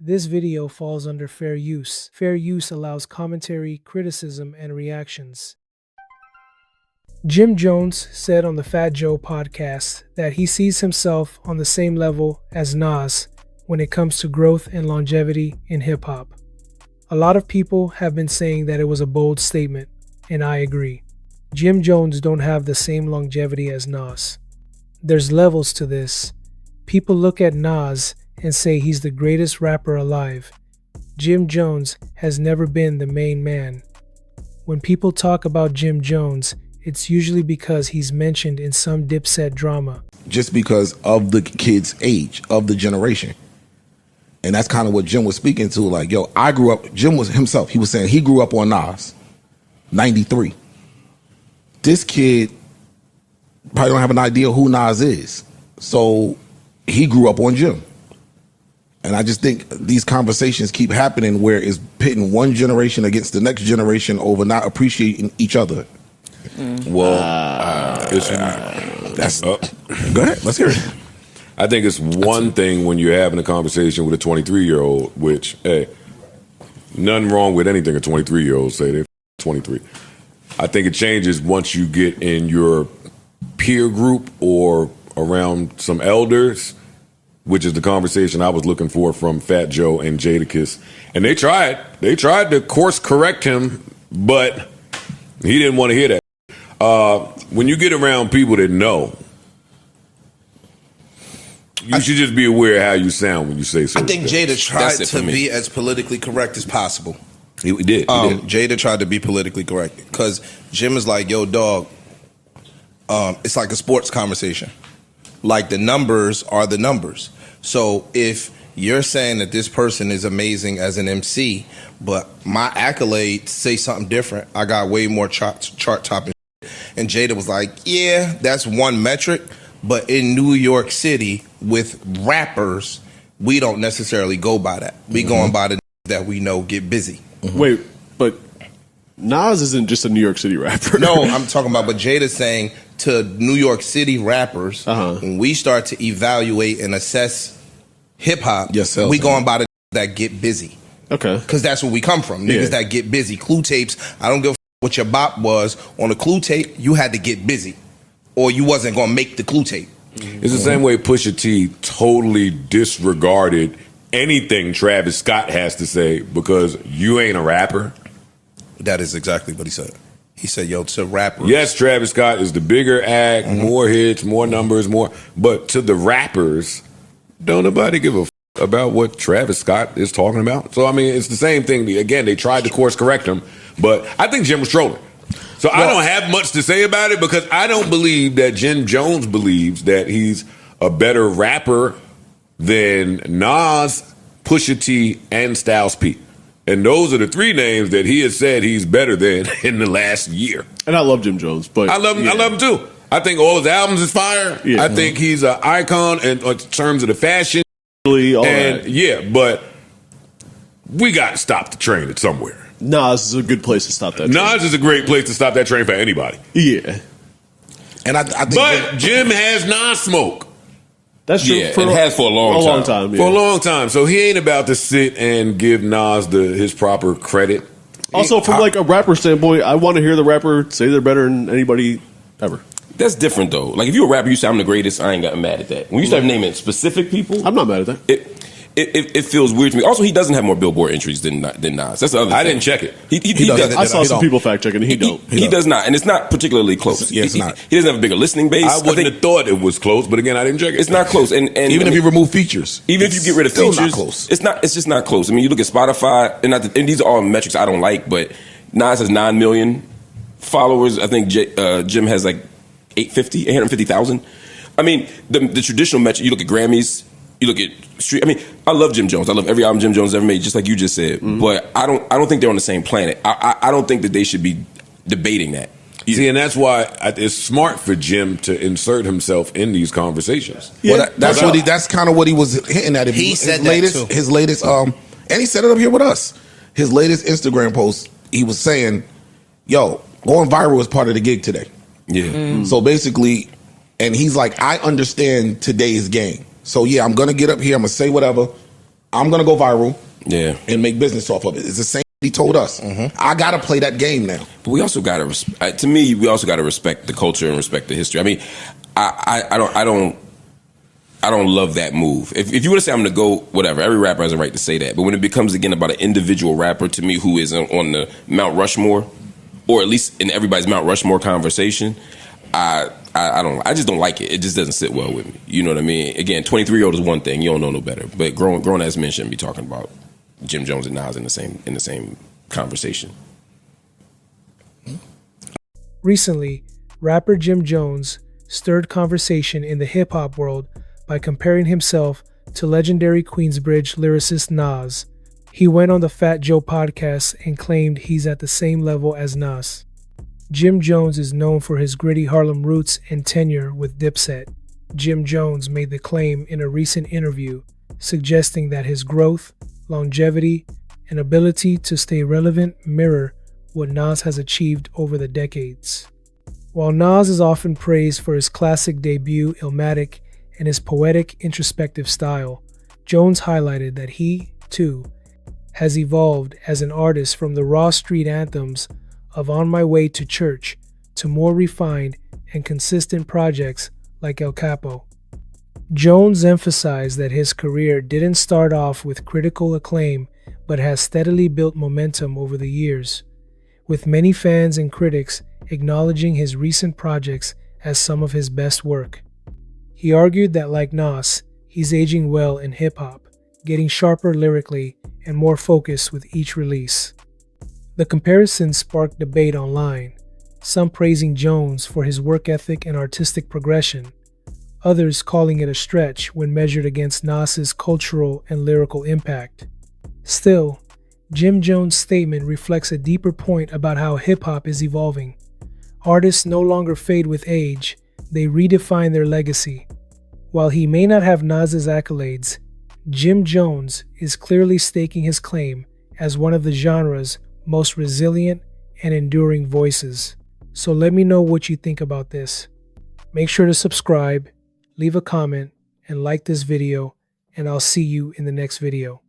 This video falls under fair use. Fair use allows commentary, criticism, and reactions. Jim Jones said on the Fat Joe podcast that he sees himself on the same level as Nas when it comes to growth and longevity in hip-hop. A lot of people have been saying that it was a bold statement, and I agree. Jim Jones don't have the same longevity as Nas. There's levels to this. People look at Nas and say he's the greatest rapper alive. Jim Jones has never been the main man. When people talk about Jim Jones, it's usually because he's mentioned in some dipset drama. Just because of the kid's age, of the generation. And that's kind of what Jim was speaking to. Like, yo, I grew up, Jim was himself, he was saying he grew up on Nas, 93. This kid probably don't have an idea who Nas is. So he grew up on Jim. And I just think these conversations keep happening where it's pitting one generation against the next generation over not appreciating each other. Well, that's go ahead. Let's hear it. I think it's one thing when you're having a conversation with a 23-year-old, which, hey, nothing wrong with anything a 23-year-old say. They're 23. I think it changes once you get in your peer group or around some elders, which is the conversation I was looking for from Fat Joe and Jadakiss. And they tried to course correct him, but he didn't want to hear that. When you get around people that know, you should just be aware of how you sound when you say something. I think Jada tried to be as politically correct as possible. He did. Jada tried to be politically correct because Jim is like, yo, dog, it's like a sports conversation. Like the numbers are the numbers. So if you're saying that this person is amazing as an MC, but my accolades say something different, I got way more chart topping. And Jada was like, yeah, that's one metric. But in New York City with rappers, we don't necessarily go by that. We going by the that we know get busy. Wait, but Nas isn't just a New York City rapper. No, I'm talking about, but Jada's saying to New York City rappers, when we start to evaluate and assess hip-hop, we going by the that get busy. Okay. Because that's where we come from. Niggas that get busy. Clue tapes, I don't give a what your bop was. On a Clue tape, you had to get busy. Or you wasn't going to make the Clue tape. It's the same way Pusha T totally disregarded anything Travis Scott has to say because you ain't a rapper. That is exactly what he said. He said, yo, to rappers. Yes, Travis Scott is the bigger act, more hits, more numbers, more. But to the rappers, don't nobody give a about what Travis Scott is talking about. So, I mean, it's the same thing. Again, they tried to course correct him, but I think Jim was trolling. So I don't have much to say about it because I don't believe that Jim Jones believes that he's a better rapper than Nas, Pusha T, and Styles P. And those are the three names that he has said he's better than in the last year. And I love Jim Jones, but I love him. I love him too. I think all his albums is fire. Yeah. I think he's an icon in terms of the fashion. But we got to stop the train at somewhere. Nas is a good place to stop that train. Nas is a great place to stop that train for anybody. Yeah. And I think but Jim has Nas smoke. That's true. Yeah, it has for a long time. For a long time. So he ain't about to sit and give Nas his proper credit. Also, from like a rapper standpoint, I want to hear the rapper say they're better than anybody ever. That's different, though. Like, if you're a rapper, you say, I'm the greatest, I ain't got mad at that. When you start naming specific people... I'm not mad at that. It feels weird to me. Also, he doesn't have more Billboard entries than Nas. That's the other thing. I didn't check it. He does. I saw some people fact checking, and he don't. He does not, and it's not particularly close. Yeah, it's not. He doesn't have a bigger listening base. I wouldn't have thought it was close, but again, I didn't check it. It's not close. And even if you remove features. Even if you get rid of features, not close. It's just not close. I mean, you look at Spotify, and these are all metrics I don't like, but Nas has 9 million followers. I think Jim has like 850,000. I mean, the traditional metric, you look at Grammys, you look at street. I mean, I love Jim Jones. I love every album Jim Jones ever made, just like you just said. But I don't think they're on the same planet. I don't think that they should be debating that. See, and that's why it's smart for Jim to insert himself in these conversations. Yeah, well, that's kind of what he was hitting at. He said his latest, and he set it up here with us. His latest Instagram post, he was saying, "Yo, going viral was part of the gig today." Yeah. So basically, and he's like, "I understand today's game. So yeah, I'm gonna get up here. I'm gonna say whatever, I'm gonna go viral Yeah. and make business off of it. It's the same he told us. I gotta play that game now. But we also gotta, to me, we also gotta respect the culture and respect the history. I mean, I don't love that move. If you were to say I'm gonna go, whatever, every rapper has a right to say that. But when it becomes again about an individual rapper, to me, who is on the Mount Rushmore, or at least in everybody's Mount Rushmore conversation, I just don't like it. It just doesn't sit well with me. You know what I mean? Again, 23-year-old is one thing. You don't know no better. But grown ass men shouldn't be talking about Jim Jones and Nas in the same conversation. Recently, rapper Jim Jones stirred conversation in the hip-hop world by comparing himself to legendary Queensbridge lyricist Nas. He went on the Fat Joe podcast and claimed he's at the same level as Nas. Jim Jones is known for his gritty Harlem roots and tenure with Dipset. Jim Jones made the claim in a recent interview, suggesting that his growth, longevity, and ability to stay relevant mirror what Nas has achieved over the decades. While Nas is often praised for his classic debut Illmatic and his poetic, introspective style, Jones highlighted that he, too, has evolved as an artist from the raw street anthems of On My Way to Church to more refined and consistent projects like El Capo. Jones emphasized that his career didn't start off with critical acclaim but has steadily built momentum over the years, with many fans and critics acknowledging his recent projects as some of his best work. He argued that like Nas, he's aging well in hip-hop, getting sharper lyrically and more focused with each release. The comparison sparked debate online, some praising Jones for his work ethic and artistic progression, others calling it a stretch when measured against Nas's cultural and lyrical impact. Still, Jim Jones' statement reflects a deeper point about how hip-hop is evolving. Artists no longer fade with age, they redefine their legacy. While he may not have Nas's accolades, Jim Jones is clearly staking his claim as one of the genre's most resilient and enduring voices. So let me know what you think about this. Make sure to subscribe, leave a comment, and like this video, and I'll see you in the next video.